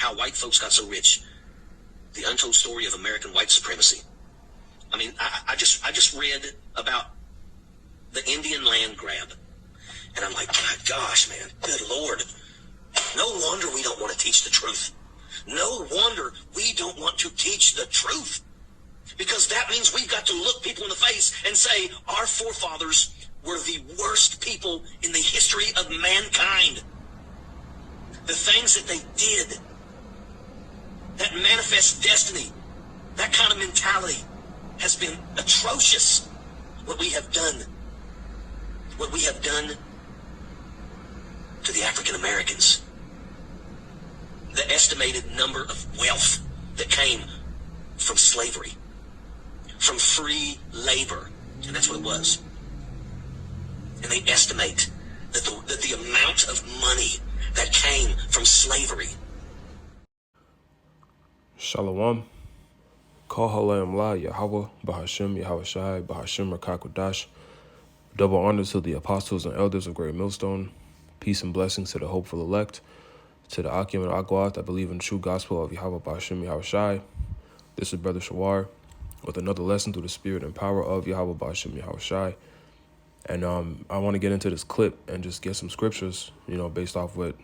how white folks got so rich. The untold story of American white supremacy. I mean, I just read about the Indian land grab. And I'm like, my gosh, man, good Lord. No wonder we don't want to teach the truth. No wonder we don't want to teach the truth. Because that means we've got to look people in the face and say, our forefathers were the worst people in the history of mankind. The things that they did, that manifest destiny, that kind of mentality has been atrocious. What we have done to the African Americans. The estimated number of wealth that came from slavery, from free labor, and that's what it was. And they estimate that the amount of money that came from slavery. Shalom. Kol halayim la Yahweh, Bahashim, Yahweh Shai, Bahashim Rakakwadash. Double honor to the apostles and elders of Great Millstone. Peace and blessings to the hopeful elect, to the Akim and Akwat that believe in the true gospel of Yahweh Bahashim, Yahweh Shai. This is Brother Shawar with another lesson through the spirit and power of Yahweh Bahashim, Yahweh Shai. And I want to get into this clip and just get some scriptures, based off what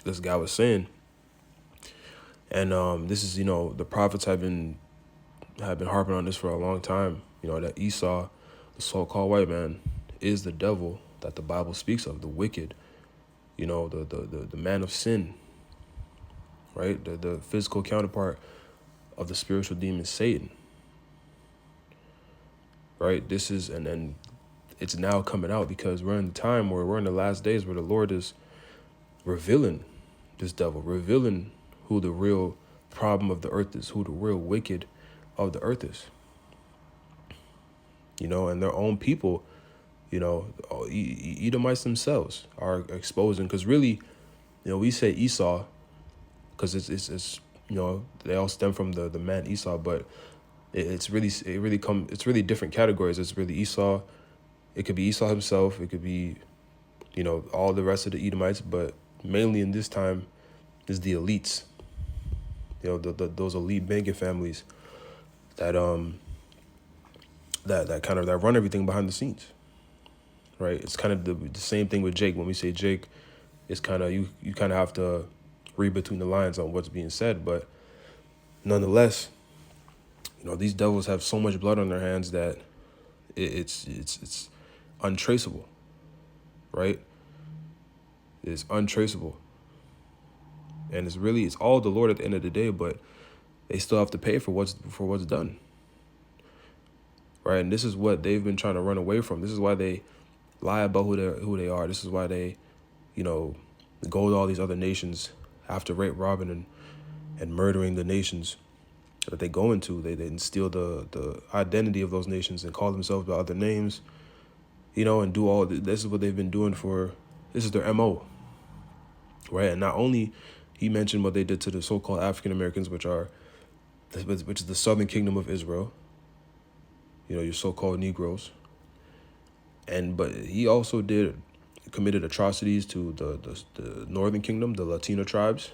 this guy was saying. And this is, the prophets have been harping on this for a long time, that Esaw, the so-called white man, is the devil that the Bible speaks of, the wicked, the man of sin, right? The physical counterpart of the spiritual demon Satan, right? This is, and it's now coming out because we're in the time where we're in the last days where the Lord is revealing this devil, revealing who the real problem of the earth is, who the real wicked of the earth is. And their own people, Edomites themselves are exposing, because really, we say Esau because it's they all stem from the man Esau, but it's really different categories. It's really Esau. It could be Esau himself. It could be, all the rest of the Edomites, but mainly in this time is the elites. Those elite banking families that that run everything behind the scenes, right? It's kind of the same thing with Jake. When we say Jake, it's kind of you kind of have to read between the lines on what's being said, but nonetheless, these devils have so much blood on their hands that it's untraceable, right? It's untraceable, and it's all the Lord at the end of the day, but they still have to pay for what's done. Right, and this is what they've been trying to run away from. This is why they lie about who they are. This is why they, go to all these other nations after rape, robbing, and murdering the nations that they go into. They steal the identity of those nations and call themselves by other names, and do all this is what they've been doing this is their MO. Right, and not only he mentioned what they did to the so-called African Americans, which is the southern kingdom of Israel. Your so-called Negros. But he also committed atrocities to the northern kingdom, the Latino tribes,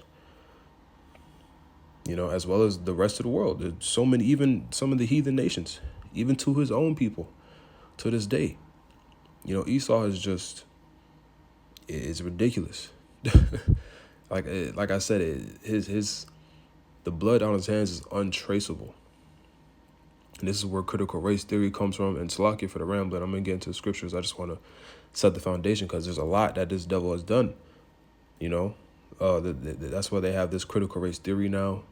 as well as the rest of the world. There's so many, even some of the heathen nations, even to his own people, to this day. Esau is it's ridiculous. Like I said, the blood on his hands is untraceable. And this is where critical race theory comes from. And Salakia for the rambling, I'm going to get into the scriptures. I just want to set the foundation because there's a lot that this devil has done. That's why they have this critical race theory now.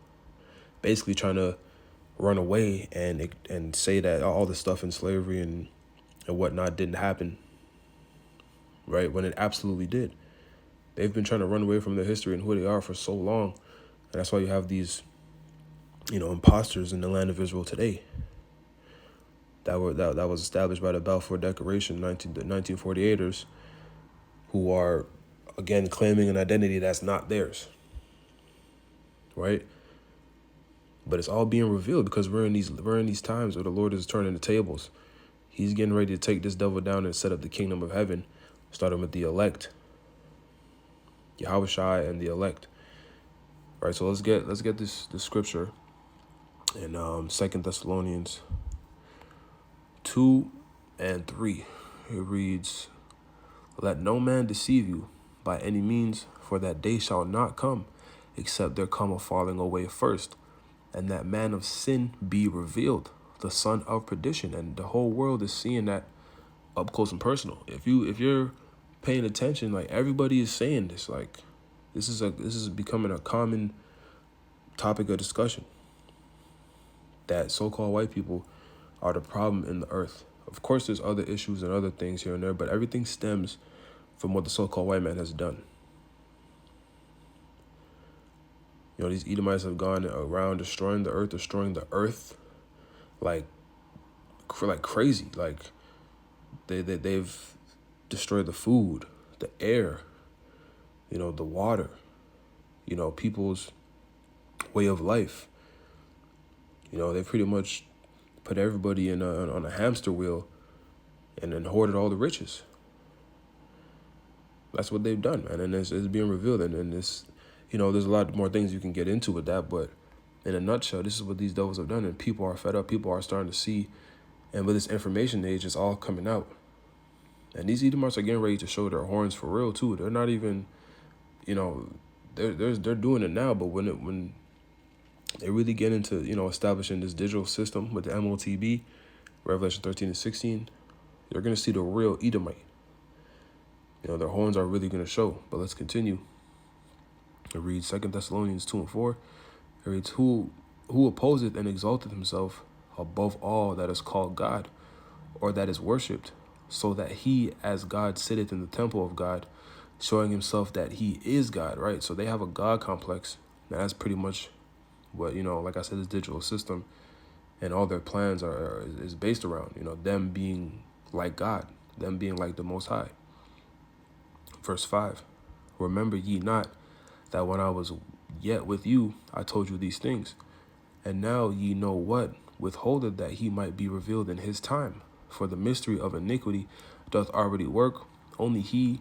Basically trying to run away and say that all the stuff in slavery and whatnot didn't happen. Right? When it absolutely did. They've been trying to run away from their history and who they are for so long. And that's why you have these, imposters in the land of Israel today. That was established by the Balfour Declaration, the 1948ers, who are, again, claiming an identity that's not theirs, right? But it's all being revealed because we're in these times where the Lord is turning the tables. He's getting ready to take this devil down and set up the kingdom of heaven, starting with the elect, Yahweh Shai and the elect, Right, so let's get this scripture in 2 Thessalonians 2 and 3. It reads, "Let no man deceive you by any means, for that day shall not come, except there come a falling away first, and that man of sin be revealed, the son of perdition." And the whole world is seeing that up close and personal. If you're paying attention, like everybody is saying this, like this is becoming a common topic of discussion, that so-called white people are the problem in the earth. Of course, there's other issues and other things here and there, but everything stems from what the so-called white man has done. You know, these Edomites have gone around destroying the earth like crazy. Like they've destroyed the food, the air, you know, the water, you know, people's way of life. You know, they pretty much put everybody on a hamster wheel and then hoarded all the riches. That's what they've done, man, and it's being revealed. And this, you know, there's a lot more things you can get into with that, but in a nutshell, this is what these devils have done, and people are fed up. People are starting to see, and with this information age, it's all coming out. And these Edomites are getting ready to show their horns for real too. They're not even, you know, they're doing it now, but when they really get into, you know, establishing this digital system with the MOTB, Revelation 13 and 16, you're going to see the real Edomite. You know, their horns are really going to show. But let's continue. It reads 2 Thessalonians 2 and 4. It reads, who opposeth and exalteth himself above all that is called God, or that is worshipped, so that he as God sitteth in the temple of God, showing himself that he is God, right? So they have a God complex. And that's pretty much what, you know, like I said, this digital system and all their plans is based around, you know, them being like God, them being like the Most High. Verse 5, remember ye not that when I was yet with you, I told you these things, and now ye know what withholdeth that he might be revealed in his time. For the mystery of iniquity doth already work, only he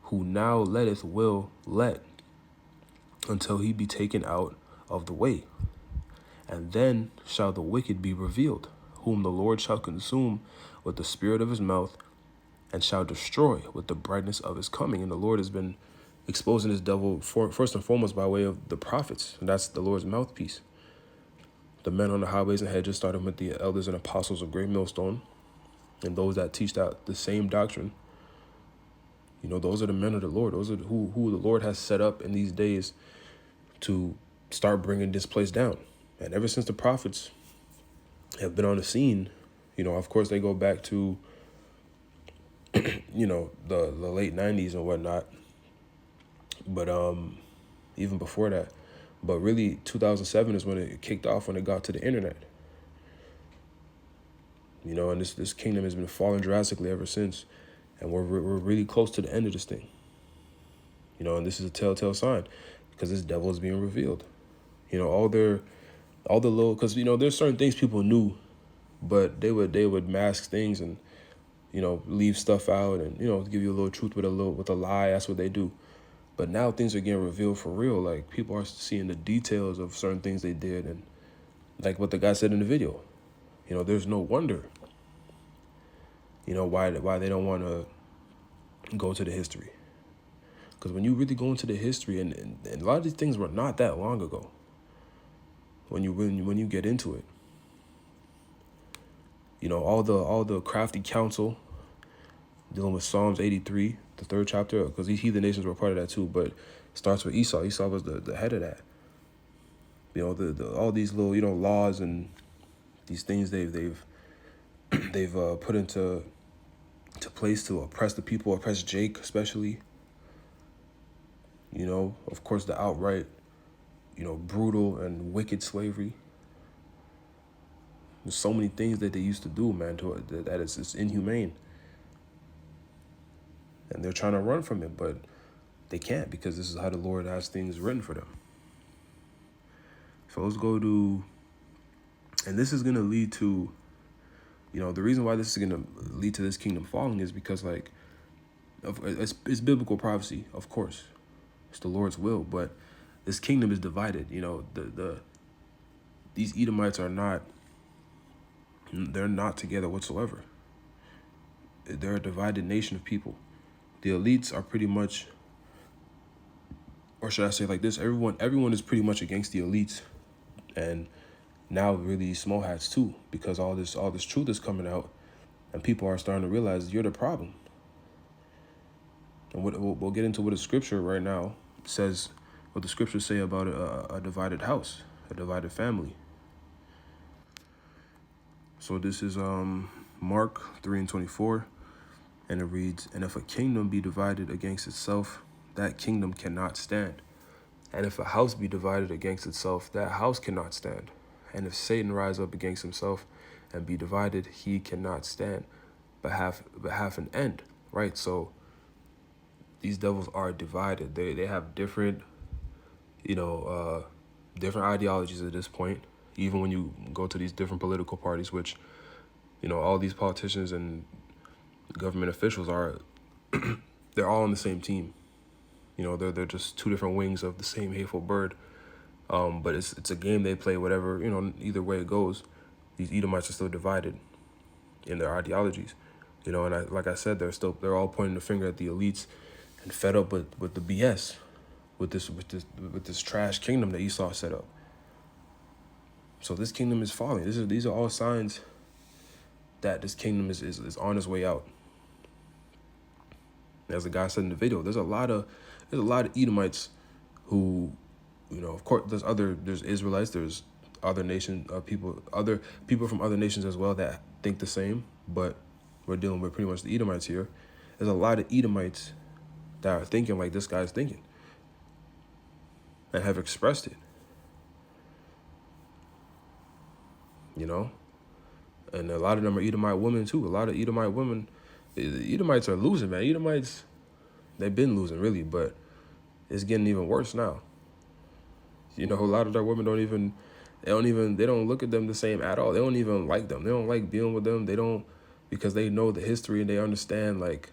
who now letteth will let, until he be taken out of the way. And then shall the wicked be revealed, whom the Lord shall consume with the spirit of his mouth, and shall destroy with the brightness of his coming. And the Lord has been exposing this devil first and foremost by way of the prophets, and that's the Lord's mouthpiece. The men on the highways and hedges, starting with the elders and apostles of Great Millstone, and those that teach out the same doctrine. You know, those are the men of the Lord. Those are who the Lord has set up in these days to start bringing this place down. And ever since the prophets have been on the scene, you know, of course they go back to, you know, the late 90s and whatnot. But even before that. But really, 2007 is when it kicked off, when it got to the internet. You know, and this kingdom has been falling drastically ever since. And we're really close to the end of this thing. You know, and this is a telltale sign, because this devil is being revealed. You know, all the little, because, you know, there's certain things people knew, but they would mask things and, you know, leave stuff out and, you know, give you a little truth with a lie. That's what they do. But now things are getting revealed for real. Like, people are seeing the details of certain things they did, and like what the guy said in the video, you know, there's no wonder, you know, why they don't want to go to the history. Because when you really go into the history, and a lot of these things were not that long ago, when you get into it, you know, all the crafty counsel dealing with Psalms 83, the 3rd chapter, because these heathen nations were part of that too, but it starts with Esaw. Esaw was the head of that. You know, all these little, you know, laws and these things they've put into place to oppress the people, oppress Jake especially. You know, of course, the outright, you know, brutal and wicked slavery. There's so many things that they used to do, man, that it's inhumane. And they're trying to run from it, but they can't, because this is how the Lord has things written for them. So let's go to, and this is going to lead to, you know, the reason why this is going to lead to this kingdom falling is because, like, it's biblical prophecy, of course. It's the Lord's will, but this kingdom is divided. You know, these Edomites are not, they're not together whatsoever. They're a divided nation of people. The elites are pretty much, or should I say like this, everyone is pretty much against the elites. And now really small hats too, because all this truth is coming out and people are starting to realize you're the problem. And we'll get into what the scripture right now says, what the scriptures say about a divided house, a divided family. So this is Mark 3:24, and it reads, "And if a kingdom be divided against itself, that kingdom cannot stand. And if a house be divided against itself, that house cannot stand. And if Satan rise up against himself and be divided, he cannot stand, but have an end." Right? So these devils are divided. They have different, different ideologies at this point. Even when you go to these different political parties, which, all these politicians and government officials are, they're all on the same team. They're just two different wings of the same hateful bird. But it's a game they play, whatever, either way it goes. These Edomites are still divided in their ideologies. And like I said, they're all pointing the finger at the elites and fed up with the BS, with this trash kingdom that Esaw set up. So this kingdom is falling. These are all signs that this kingdom is on its way out. As the guy said in the video, there's a lot of Edomites who, of course, there's Israelites, there's other people from other nations as well that think the same, but we're dealing with pretty much the Edomites here. There's a lot of Edomites that are thinking like this guy's thinking and have expressed it. And a lot of them are Edomite women too. A lot of Edomite women, the Edomites are losing, man. Edomites, they've been losing really, but it's getting even worse now. A lot of their women they don't look at them the same at all. They don't even like them. They don't like dealing with them. They don't, because they know the history and they understand, like,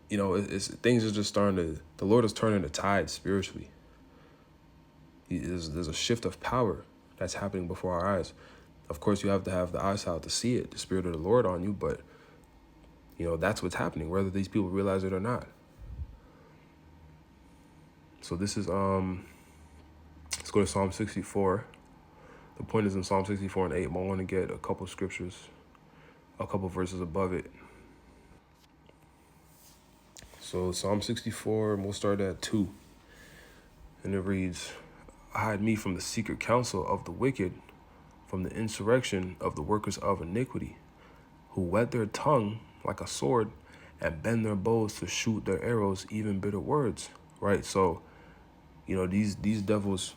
things are just the Lord is turning the tide spiritually. There's a shift of power that's happening before our eyes. Of course, you have to have the eyesight to see it, the Spirit of the Lord on you, but, that's what's happening, whether these people realize it or not. So this is, let's go to Psalm 64. The point is in Psalm 64 and 8, but I want to get a couple scriptures, a couple verses above it. So Psalm 64, we'll start at 2. And it reads, "Hide me from the secret counsel of the wicked, from the insurrection of the workers of iniquity, who whet their tongue like a sword and bend their bows to shoot their arrows, even bitter words." Right? So, these devils,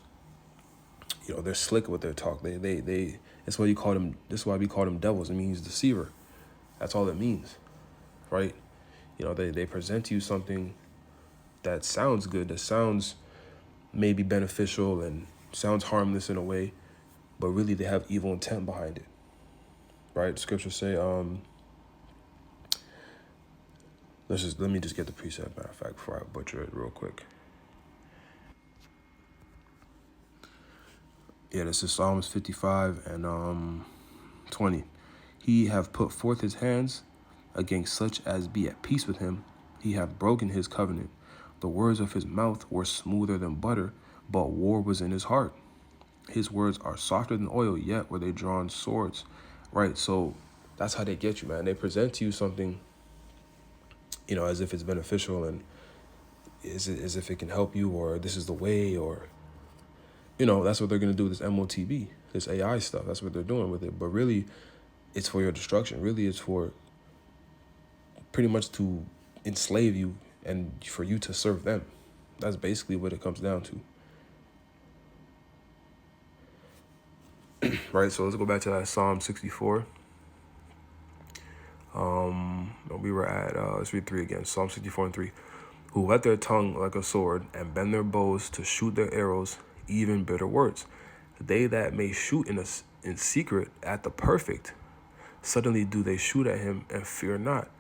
they're slick with their talk. That's why we call them devils. It means deceiver. That's all it means. Right? They present to you something that sounds good, that sounds maybe beneficial and sounds harmless in a way, but really they have evil intent behind it. Right? Scriptures say, let me just get the precept, matter of fact, before I butcher it real quick. Yeah, this is Psalms 55 and 20. "He hath put forth his hands against such as be at peace with him. He hath broken his covenant. The words of his mouth were smoother than butter, but war was in his heart. His words are softer than oil, yet were they drawn swords." Right? So that's how they get you, man. They present to you something, as if it's beneficial and as if it can help you, or this is the way, or, that's what they're going to do with this MOTB, this AI stuff. That's what they're doing with it. But really, it's for your destruction. Really, it's for pretty much to enslave you and for you to serve them. That's basically what it comes down to. Right, so let's go back to that Psalm 64. We were at, let's read 3 again. Psalm 64 and 3. "Who whet their tongue like a sword and bend their bows to shoot their arrows, even bitter words. They that may shoot in secret at the perfect, suddenly do they shoot at him and fear not."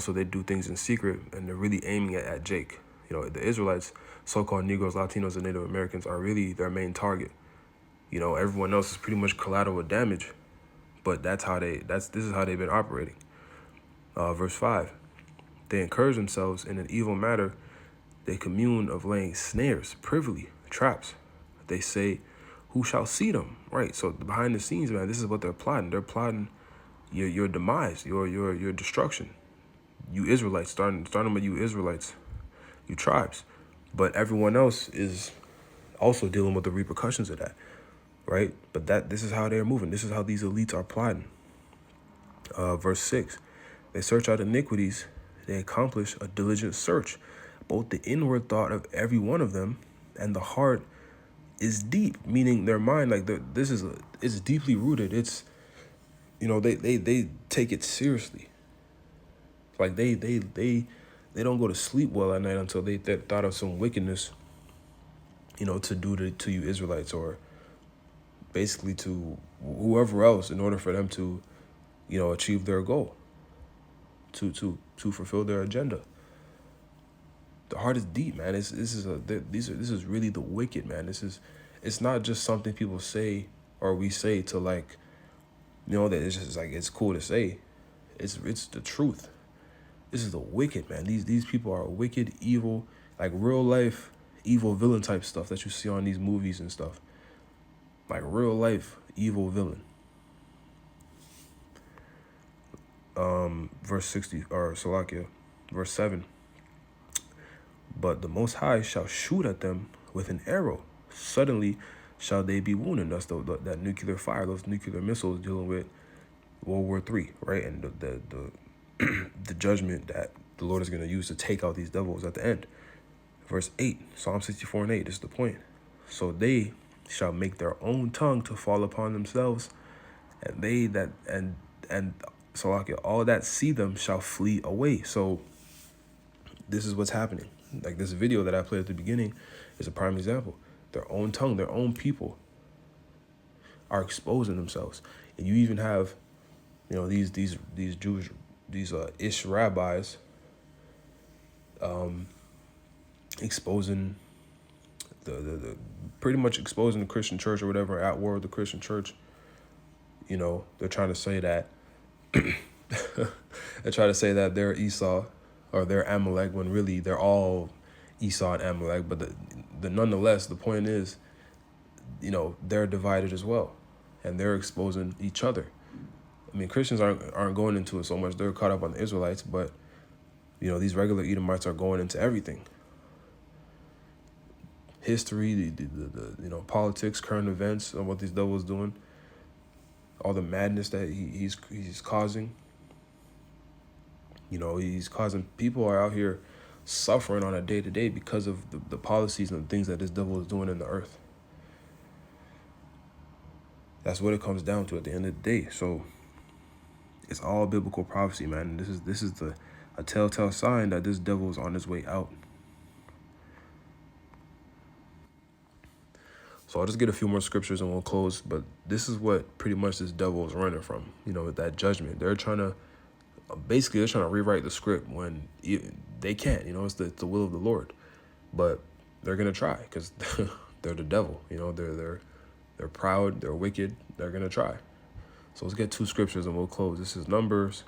So they do things in secret and they're really aiming at Jake. The Israelites so-called Negros, Latinos, and Native Americans are really their main target. You know, everyone else is pretty much collateral damage, but this is how they've been operating. Verse 5, they encourage themselves in an evil matter. They commune of laying snares, privily, traps. They say, who shall see them? Right, so behind the scenes, man, this is what they're plotting. They're plotting your demise, your destruction. You Israelites, starting with you Israelites, you tribes. But everyone else is also dealing with the repercussions of that, right? But this is how they're moving. This is how these elites are plotting. Verse 6, they search out iniquities. They accomplish a diligent search. Both the inward thought of every one of them and the heart is deep, meaning their mind, like it's deeply rooted. It's, you know, they take it seriously. Like they don't go to sleep well at night until they thought of some wickedness, you know, to do to you Israelites, or basically to whoever else, in order for them to, you know, achieve their goal, to fulfill their agenda. The heart is deep, man. This is really the wicked, man. It's not just something people say or we say to, like, you know, that it's just like it's cool to say. It's the truth. This is the wicked, man. These people are wicked, evil, like real life evil villain type stuff that you see on these movies and stuff. Like real life evil villain. Verse 60, or Salakia, verse 7. But the Most High shall shoot at them with an arrow. Suddenly shall they be wounded. That's that nuclear fire, those nuclear missiles dealing with World War III, right? And the judgment that the Lord is going to use to take out these devils at the end. Verse 8, Psalm 64:8, this is the point. So they shall make their own tongue to fall upon themselves, and they that and Salakia, all that see them shall flee away. So this is what's happening. Like this video that I played at the beginning is a prime example. Their own tongue, their own people are exposing themselves. And you even have, you know, these Jewish, these ish rabbis exposing the pretty much exposing the Christian church or whatever, at war with the Christian church. You know, they're trying to say that they're Esau or they're Amalek, when really they're all Esau and Amalek. But the nonetheless, the point is, you know, they're divided as well, and they're exposing each other. I mean, Christians aren't going into it so much. They're caught up on the Israelites, but, you know, these regular Edomites are going into everything. History, the you know, politics, current events, and what these devils doing, all the madness that he's causing. You know, he's causing people are out here suffering on a day-to-day because of the policies and the things that this devil is doing in the earth. That's what it comes down to at the end of the day. So it's all biblical prophecy, man. This is a telltale sign that this devil is on his way out. So I'll just get a few more scriptures and we'll close. But this is what pretty much this devil is running from, you know, that judgment. They're trying to rewrite the script when they can't, you know, it's the will of the Lord. But they're going to try because they're the devil, you know, they're proud, they're wicked, they're going to try. So let's get two scriptures and we'll close. This is Numbers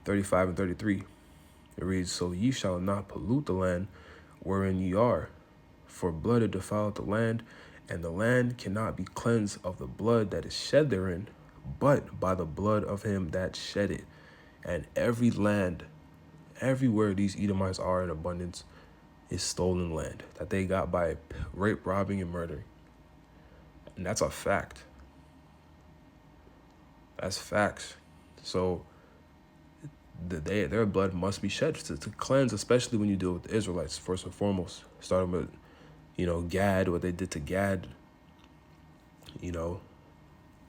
35 and 33. It reads, so ye shall not pollute the land wherein ye are, for blood it defileth the land, and the land cannot be cleansed of the blood that is shed therein, but by the blood of him that shed it. And every land, everywhere these Edomites are in abundance, is stolen land that they got by rape, robbing, and murdering. And that's a fact. That's facts. So their blood must be shed to cleanse, especially when you deal with the Israelites, first and foremost. Starting with, you know, Gad, what they did to Gad, you know,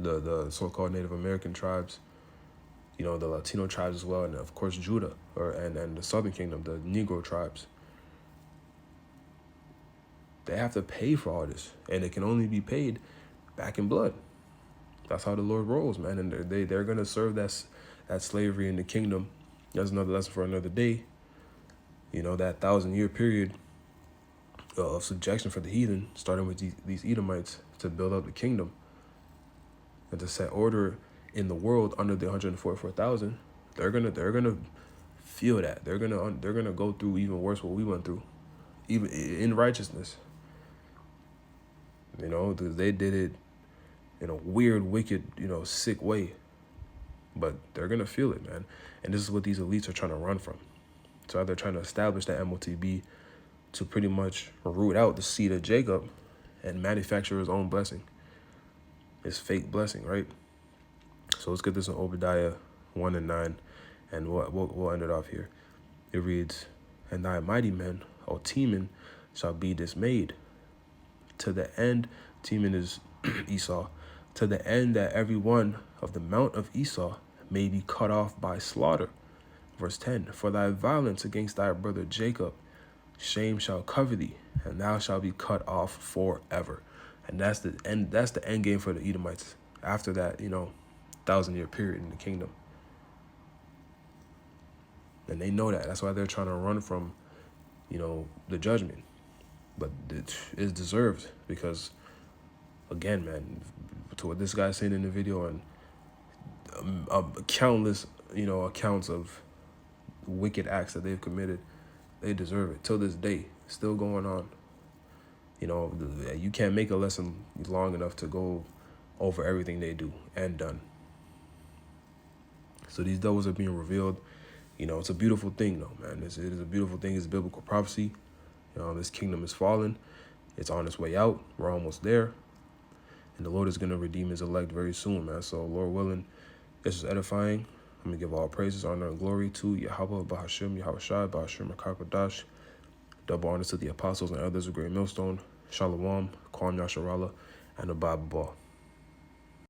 the so-called Native American tribes, you know, the Latino tribes as well, and of course Judah, and the Southern Kingdom, the Negro tribes. They have to pay for all this, and it can only be paid back in blood. That's how the Lord rolls, man, and they're gonna serve that slavery in the kingdom. That's another lesson for another day. You know, that 1,000-year period of subjection for the heathen, starting with these Edomites, to build up the kingdom and to set order in the world under the 144,000. They're gonna feel that. They're gonna go through even worse what we went through, even in righteousness. You know, because they did it in a weird, wicked, you know, sick way. But they're gonna feel it, man. And this is what these elites are trying to run from. So they're trying to establish that MOTB to pretty much root out the seed of Jacob and manufacture his own blessing, his fake blessing, right? So let's get this in Obadiah 1 and 9, and we'll end it off here. It reads, "And thy mighty men, O Teman, shall be dismayed, to the end," Teman is Esaw, "to the end that every one of the mount of Esaw may be cut off by slaughter." Verse 10, "For thy violence against thy brother Jacob, shame shall cover thee, and thou shalt be cut off forever." And that's the end game for the Edomites. After that, you know, 1,000-year period in the kingdom. And they know that. That's why they're trying to run from, you know, the judgment. But it is deserved because, again, man, to what this guy's saying in the video, and countless, you know, accounts of wicked acts that they've committed, they deserve it. Till this day, still going on. You know, you can't make a lesson long enough to go over everything they do and done. So these devils are being revealed. You know, it's a beautiful thing, though, man. It is a beautiful thing. It's biblical prophecy. You know, this kingdom is fallen. It's on its way out. We're almost there. And the Lord is going to redeem his elect very soon, man. So, Lord willing, this is edifying. I'm going to give all praises, honor, and glory to Yahweh, Bahashim, Yahushua, Bahashim, Akakadash. Double honors to the apostles and others of Great Millstone. Shalom, Kwam Yasharala, and the Bible Ball.